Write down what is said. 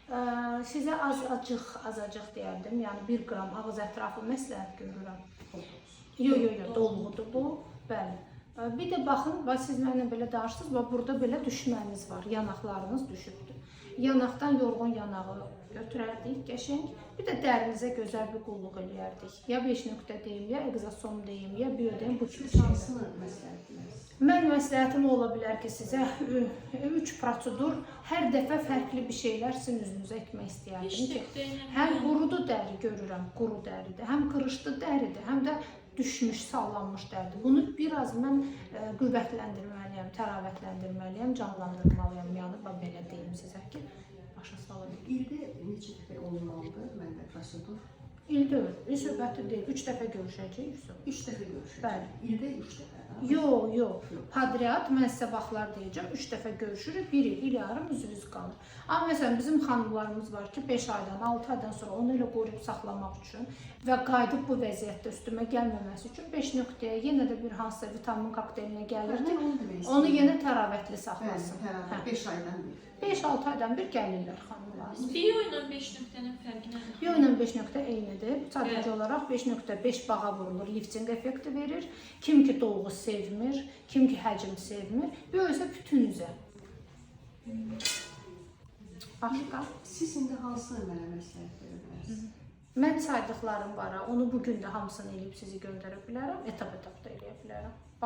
Sizə azacıq deyərdim, yəni 1 qram ağız ətrafı məsləhət görürəm. Yox, dolğudur bu, bəli. Bir də baxın, siz mənimlə belə danışdınız, burada belə düşməniz var, yanaqlarınız düşübdür. Yanaqdan yorğun yanağı götürərdik, qəşəng. Bir də dərinizə gözəl bir qulluq eləyərdik. Ya 5 nöqtə deyim, ya egzosom deyim, ya biyo deyim, bu kimi şeylər. Hansını məsləhət edirsiniz? Mən məsləhətim ola bilər ki, sizə 3 prosedur, hər dəfə fərqli bir şeylər sizin üzünüzə etmək istəyərdim ki, həm qurudu dəri görürəm, quru dəridir, həm qırışdı dəridir, həm də düşmüş, sallanmış dəridir. Bunu biraz mən qüvvətləndirməliyəm, təravətləndirməliyəm, canlandırmalıyam, yəni belə deyim sizə ki, başa salın. İldə neçə dəfə olmalıdır məndə prosedur? İldə söhbəti deyil, 3 dəfə görüşəcəyik. 3 dəfə görüşəcəyik. Bəli. İldə 3 dəfə. Yox. Padriat, mən sizə vaxtlar deyəcəm, 3 dəfə görüşürük, 1 il yarım üzvünüz qalır. Amma məsələn, bizim xanımlarımız var ki, 5 aydan, 6 aydan sonra onu elə qoruyub saxlamaq üçün və qayıdıb bu vəziyyətdə üstümə gəlməməsi üçün 5 nöqtəyə yenə də bir hansısa vitamin kokteylinə gəlir ki, onu yenə təravətli saxlasın. 5 aydan bir. 5-6 aydan bir gəlirlər xanımlarımız. Biyo ilə 5 nöqtənin fərqi nədir? Biyo ilə 5 nöqtə eynidir. Sadəcə olaraq 5.5 bağa vurulur, lifting effekti verir. Kim ki dolğu sevmir, kim ki həcm sevmir, biyo isə bütün üzə. Başqa? Siz indi hansını mənə məsləhət verə bilərsiniz? Mən saydıqlarım var, onu bugün də hamısını eləyib sizi göndərə bilərəm, etap-etap da eləyə bilərəm.